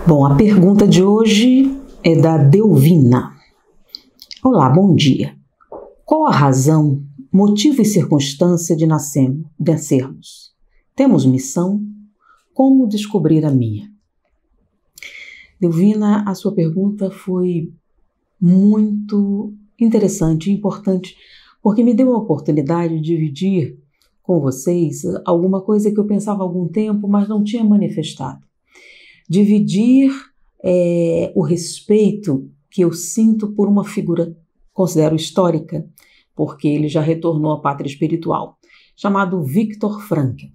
Bom, a pergunta de hoje é da Delvina. Olá, bom dia. Qual a razão, motivo e circunstância de nascermos? Temos missão? Como descobrir a minha? Delvina, a sua pergunta foi muito interessante e importante, porque me deu a oportunidade de dividir com vocês alguma coisa que eu pensava há algum tempo, mas não tinha manifestado. Dividir o respeito que eu sinto por uma figura, considero histórica, porque ele já retornou à pátria espiritual, chamado Viktor Frankl.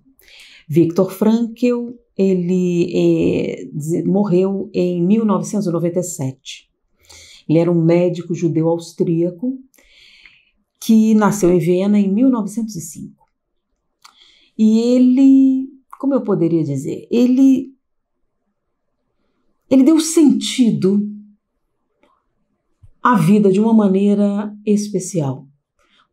Viktor Frankl, ele morreu em 1997. Ele era um médico judeu austríaco que nasceu em Viena em 1905. E ele, como eu poderia dizer, ele deu sentido à vida de uma maneira especial,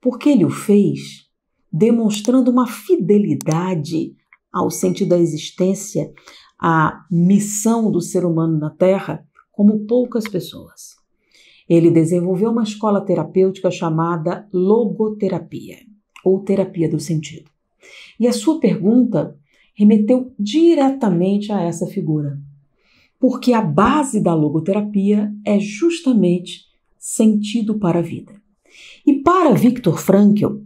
porque ele o fez demonstrando uma fidelidade ao sentido da existência, à missão do ser humano na Terra, como poucas pessoas. Ele desenvolveu uma escola terapêutica chamada logoterapia, ou terapia do sentido. E a sua pergunta remeteu diretamente a essa figura, porque a base da logoterapia é justamente sentido para a vida. E para Viktor Frankl,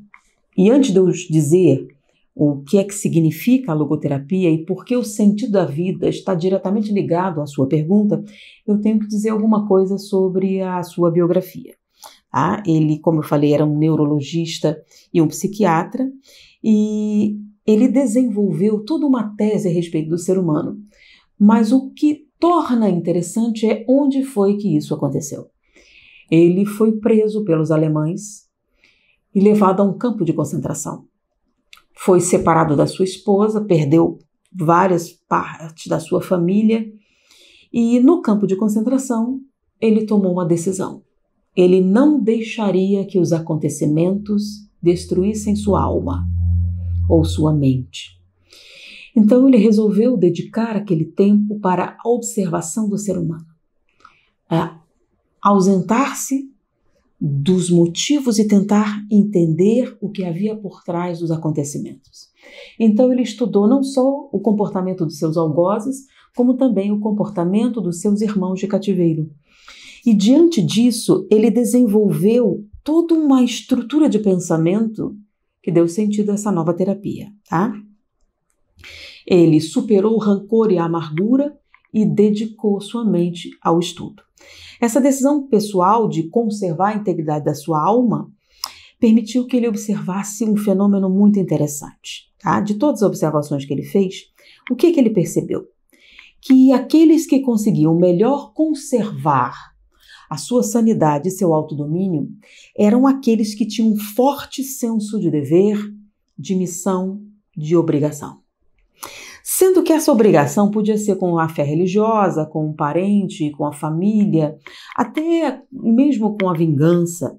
e antes de eu dizer o que é que significa a logoterapia e por que o sentido da vida está diretamente ligado à sua pergunta, eu tenho que dizer alguma coisa sobre a sua biografia. Tá? Ele, como eu falei, era um neurologista e um psiquiatra, e ele desenvolveu toda uma tese a respeito do ser humano. Mas o que torna interessante é onde foi que isso aconteceu. Ele foi preso pelos alemães e levado a um campo de concentração. Foi separado da sua esposa, perdeu várias partes da sua família e no campo de concentração ele tomou uma decisão. Ele não deixaria que os acontecimentos destruíssem sua alma ou sua mente. Então ele resolveu dedicar aquele tempo para a observação do ser humano, ausentar-se dos motivos e tentar entender o que havia por trás dos acontecimentos. Então ele estudou não só o comportamento dos seus algozes, como também o comportamento dos seus irmãos de cativeiro. E diante disso, ele desenvolveu toda uma estrutura de pensamento que deu sentido a essa nova terapia, tá? Ele superou o rancor e a amargura e dedicou sua mente ao estudo. Essa decisão pessoal de conservar a integridade da sua alma permitiu que ele observasse um fenômeno muito interessante. Tá? De todas as observações que ele fez, o que ele percebeu? Que aqueles que conseguiam melhor conservar a sua sanidade e seu autodomínio eram aqueles que tinham um forte senso de dever, de missão, de obrigação. Sendo que essa obrigação podia ser com a fé religiosa, com um parente, com a família, até mesmo com a vingança.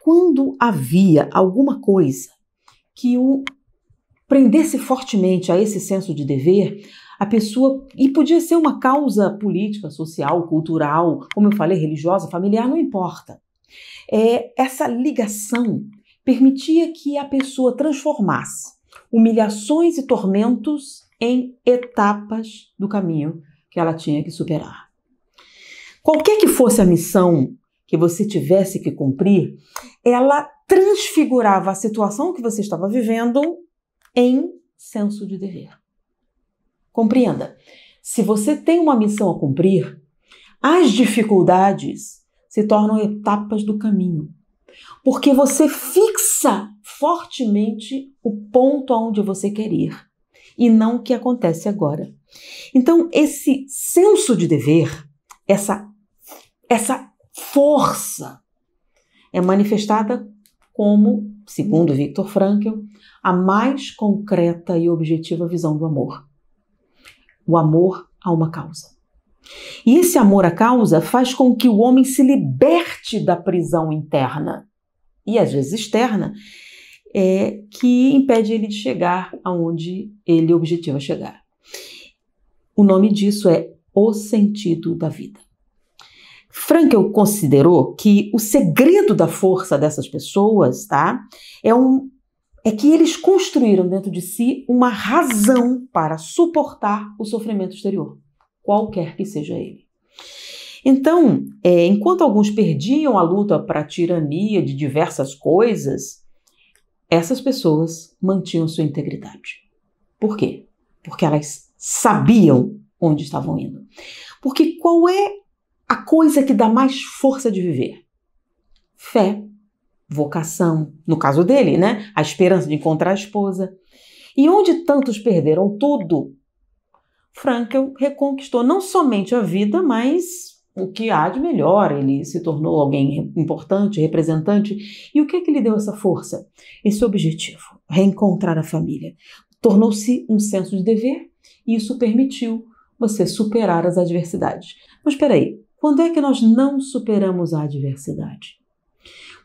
Quando havia alguma coisa que o prendesse fortemente a esse senso de dever, a pessoa, e podia ser uma causa política, social, cultural, como eu falei, religiosa, familiar, não importa. Essa ligação permitia que a pessoa transformasse humilhações e tormentos em etapas do caminho que ela tinha que superar. Qualquer que fosse a missão que você tivesse que cumprir, ela transfigurava a situação que você estava vivendo em senso de dever. Compreenda, se você tem uma missão a cumprir, as dificuldades se tornam etapas do caminho, porque você fixa fortemente o ponto aonde você quer ir, e não o que acontece agora. Então, esse senso de dever, essa força, é manifestada como, segundo Viktor Frankl, a mais concreta e objetiva visão do amor. O amor a uma causa. E esse amor à causa faz com que o homem se liberte da prisão interna, e às vezes externa, que impede ele de chegar aonde ele objetiva chegar. O nome disso é o sentido da vida. Frankl considerou que o segredo da força dessas pessoas, tá, é que eles construíram dentro de si uma razão para suportar o sofrimento exterior, qualquer que seja ele. Então, enquanto alguns perdiam a luta para a tirania de diversas coisas, essas pessoas mantinham sua integridade. Por quê? Porque elas sabiam onde estavam indo. Porque qual é a coisa que dá mais força de viver? Fé, vocação, no caso dele, né? A esperança de encontrar a esposa. E onde tantos perderam tudo, Frankl reconquistou não somente a vida, mas o que há de melhor. Ele se tornou alguém importante, representante. E o que é que lhe deu essa força? Esse objetivo, reencontrar a família. Tornou-se um senso de dever e isso permitiu você superar as adversidades. Mas espera aí, quando é que nós não superamos a adversidade?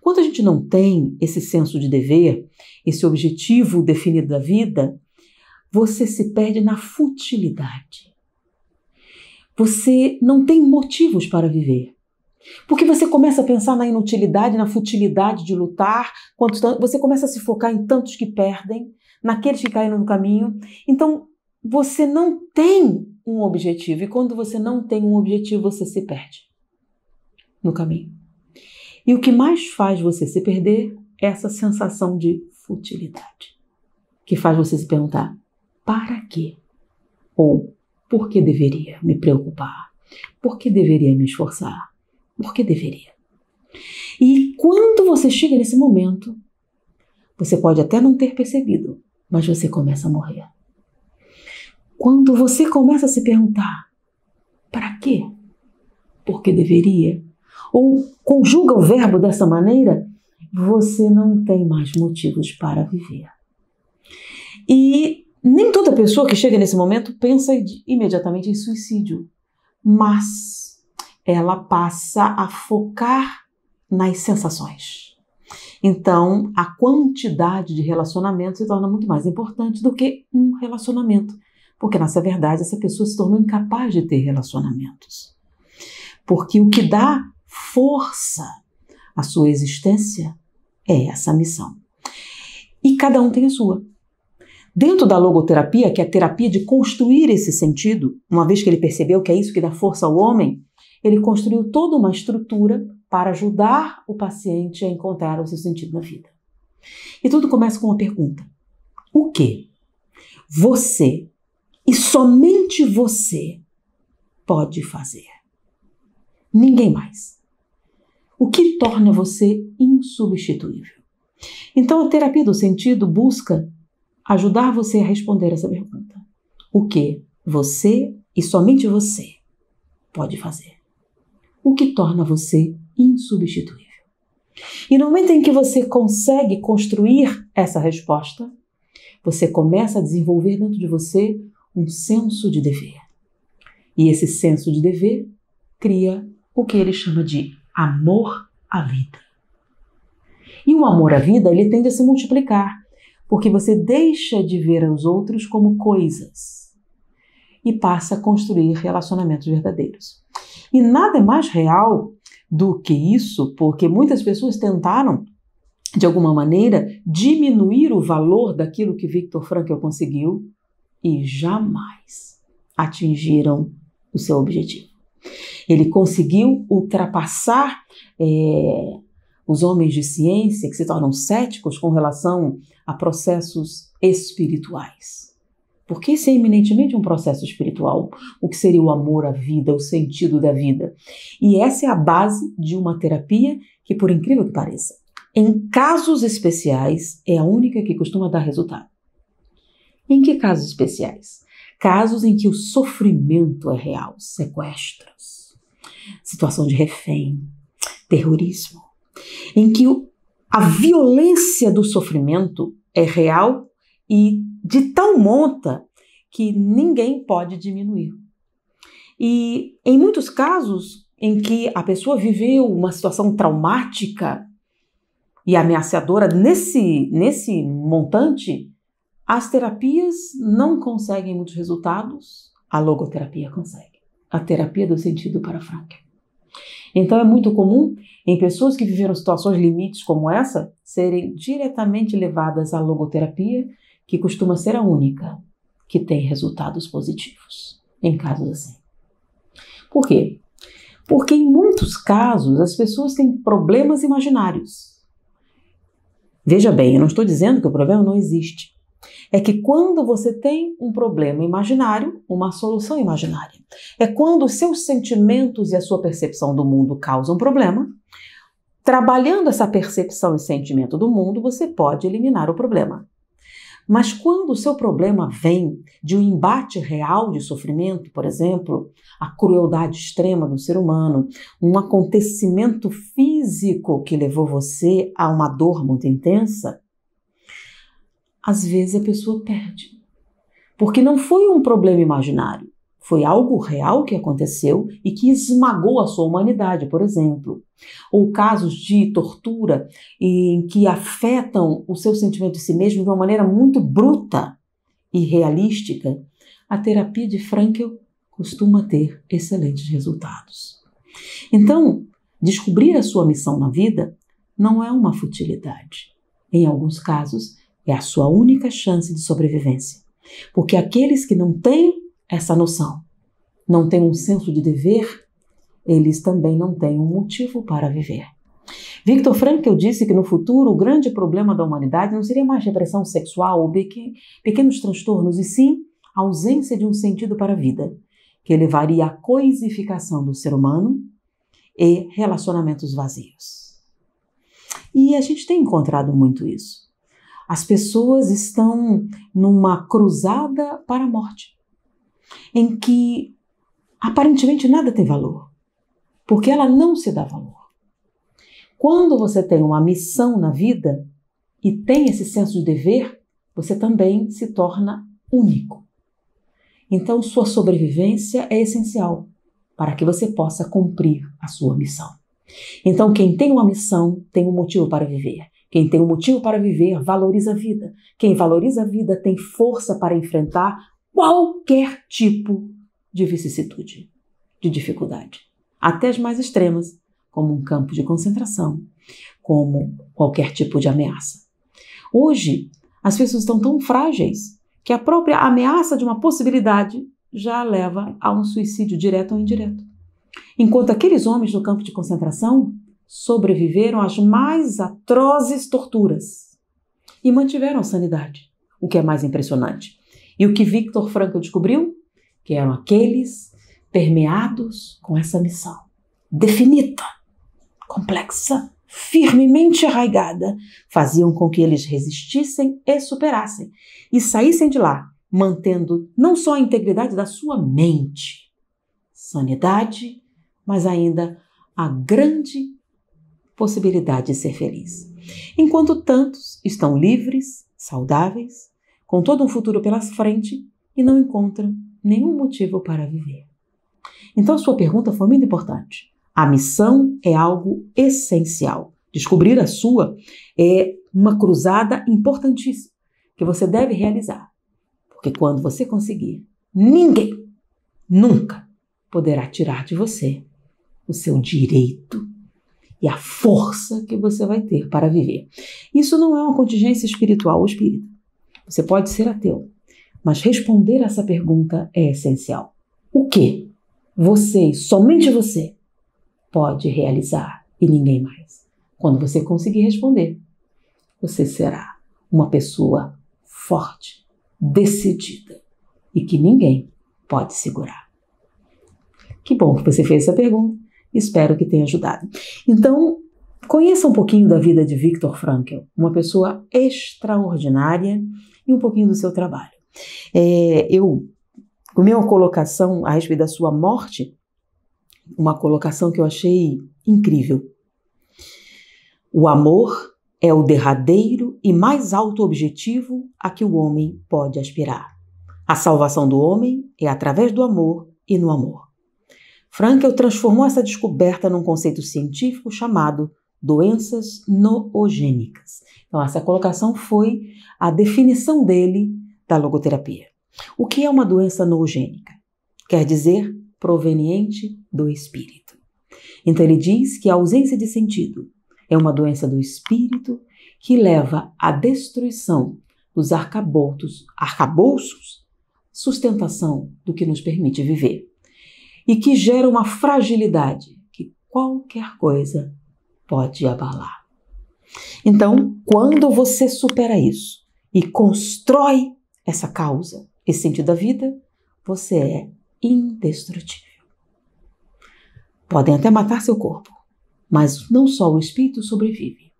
Quando a gente não tem esse senso de dever, esse objetivo definido da vida, você se perde na futilidade. Você não tem motivos para viver. Porque você começa a pensar na inutilidade, na futilidade de lutar, você começa a se focar em tantos que perdem, naqueles que caíram no caminho. Então, você não tem um objetivo. E quando você não tem um objetivo, você se perde no caminho. E o que mais faz você se perder é essa sensação de futilidade, que faz você se perguntar, para quê? Ou, por que deveria me preocupar? Por que deveria me esforçar? Por que deveria? E quando você chega nesse momento, você pode até não ter percebido, mas você começa a morrer. Quando você começa a se perguntar, para quê? Por que deveria? Ou conjuga o verbo dessa maneira, você não tem mais motivos para viver. E nem toda pessoa que chega nesse momento pensa imediatamente em suicídio, mas ela passa a focar nas sensações. Então, a quantidade de relacionamento se torna muito mais importante do que um relacionamento, porque, nessa verdade, essa pessoa se tornou incapaz de ter relacionamentos. Porque o que dá força à sua existência é essa missão. E cada um tem a sua. Dentro da logoterapia, que é a terapia de construir esse sentido, uma vez que ele percebeu que é isso que dá força ao homem, ele construiu toda uma estrutura para ajudar o paciente a encontrar o seu sentido na vida. E tudo começa com uma pergunta. O que você, e somente você, pode fazer? Ninguém mais. O que torna você insubstituível? Então, a terapia do sentido busca ajudar você a responder essa pergunta. O que você, e somente você, pode fazer? O que torna você insubstituível? E no momento em que você consegue construir essa resposta, você começa a desenvolver dentro de você um senso de dever. E esse senso de dever cria o que ele chama de amor à vida. E o amor à vida, ele tende a se multiplicar, porque você deixa de ver os outros como coisas e passa a construir relacionamentos verdadeiros. E nada é mais real do que isso, porque muitas pessoas tentaram, de alguma maneira, diminuir o valor daquilo que Viktor Frankl conseguiu e jamais atingiram o seu objetivo. Ele conseguiu ultrapassar os homens de ciência que se tornam céticos com relação a processos espirituais. Porque esse é eminentemente um processo espiritual, o que seria o amor à vida, o sentido da vida. E essa é a base de uma terapia que, por incrível que pareça, em casos especiais, é a única que costuma dar resultado. Em que casos especiais? Casos em que o sofrimento é real, sequestros, situação de refém, terrorismo, em que a violência do sofrimento é real e de tal monta que ninguém pode diminuir. E em muitos casos em que a pessoa viveu uma situação traumática e ameaçadora nesse montante, as terapias não conseguem muitos resultados, a logoterapia consegue. a terapia do sentido para Frankl. Então é muito comum em pessoas que viveram situações limites como essa serem diretamente levadas à logoterapia, que costuma ser a única que tem resultados positivos em casos assim. Por quê? Porque em muitos casos as pessoas têm problemas imaginários. Veja bem, eu não estou dizendo que o problema não existe. É que quando você tem um problema imaginário, uma solução imaginária. É quando os seus sentimentos e a sua percepção do mundo causam problema. Trabalhando essa percepção e sentimento do mundo, você pode eliminar o problema. Mas quando o seu problema vem de um embate real de sofrimento, por exemplo, a crueldade extrema do ser humano, um acontecimento físico que levou você a uma dor muito intensa, às vezes a pessoa perde. Porque não foi um problema imaginário, foi algo real que aconteceu e que esmagou a sua humanidade, por exemplo. Ou casos de tortura em que afetam o seu sentimento de si mesmo de uma maneira muito bruta e realística. A terapia de Frankl costuma ter excelentes resultados. Então, descobrir a sua missão na vida não é uma futilidade. Em alguns casos, é a sua única chance de sobrevivência. Porque aqueles que não têm essa noção, não têm um senso de dever, eles também não têm um motivo para viver. Viktor Frankl disse que no futuro o grande problema da humanidade não seria mais repressão sexual ou pequenos transtornos, e sim a ausência de um sentido para a vida, que levaria à coisificação do ser humano e relacionamentos vazios. E a gente tem encontrado muito isso. As pessoas estão numa cruzada para a morte, em que aparentemente nada tem valor, porque ela não se dá valor. Quando você tem uma missão na vida e tem esse senso de dever, você também se torna único. Então, sua sobrevivência é essencial para que você possa cumprir a sua missão. Então, quem tem uma missão tem um motivo para viver. Quem tem um motivo para viver valoriza a vida. Quem valoriza a vida tem força para enfrentar qualquer tipo de vicissitude, de dificuldade, até as mais extremas, como um campo de concentração, como qualquer tipo de ameaça. Hoje, as pessoas estão tão frágeis que a própria ameaça de uma possibilidade já leva a um suicídio direto ou indireto. Enquanto aqueles homens no campo de concentração sobreviveram às mais atrozes torturas e mantiveram a sanidade, o que é mais impressionante. E o que Viktor Frankl descobriu? Que eram aqueles permeados com essa missão definida, complexa, firmemente arraigada, faziam com que eles resistissem e superassem, e saíssem de lá, mantendo não só a integridade da sua mente, sanidade, mas ainda a grande possibilidade de ser feliz. Enquanto tantos estão livres, saudáveis, com todo um futuro pela frente e não encontram nenhum motivo para viver. Então a sua pergunta foi muito importante. A missão é algo essencial. Descobrir a sua é uma cruzada importantíssima que você deve realizar. Porque quando você conseguir, ninguém nunca poderá tirar de você o seu direito e a força que você vai ter para viver. Isso não é uma contingência espiritual ou espírita. Você pode ser ateu, mas responder essa pergunta é essencial. O que você, somente você, pode realizar e ninguém mais? Quando você conseguir responder, você será uma pessoa forte, decidida e que ninguém pode segurar. Que bom que você fez essa pergunta. Espero que tenha ajudado. Então, conheça um pouquinho da vida de Viktor Frankl, uma pessoa extraordinária, e um pouquinho do seu trabalho. Eu comi uma colocação a respeito da sua morte, uma colocação que eu achei incrível. O amor é o derradeiro e mais alto objetivo a que o homem pode aspirar. A salvação do homem é através do amor e no amor. Frankl transformou essa descoberta num conceito científico chamado doenças noogênicas. Então, essa colocação foi a definição dele da logoterapia. O que é uma doença noogênica? Quer dizer proveniente do espírito. Então ele diz que a ausência de sentido é uma doença do espírito que leva à destruição dos arcabouços, sustentação do que nos permite viver, e que gera uma fragilidade que qualquer coisa pode abalar. Então, quando você supera isso e constrói essa causa, esse sentido da vida, você é indestrutível. Podem até matar seu corpo, mas não só o espírito sobrevive,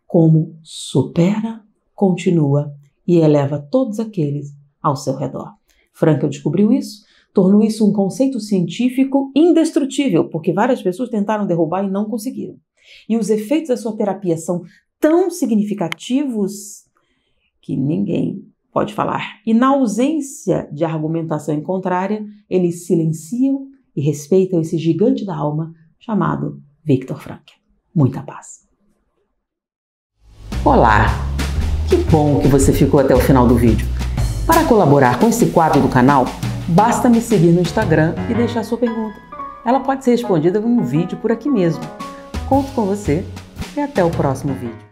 como supera, continua e eleva todos aqueles ao seu redor. Frankl descobriu isso, tornou isso um conceito científico indestrutível, porque várias pessoas tentaram derrubar e não conseguiram. E os efeitos da sua terapia são tão significativos que ninguém pode falar. E na ausência de argumentação em contrária, eles silenciam e respeitam esse gigante da alma chamado Viktor Frankl. Muita paz. Olá! Que bom que você ficou até o final do vídeo. Para colaborar com esse quadro do canal, basta me seguir no Instagram e deixar sua pergunta. Ela pode ser respondida em um vídeo por aqui mesmo. Conto com você e até o próximo vídeo.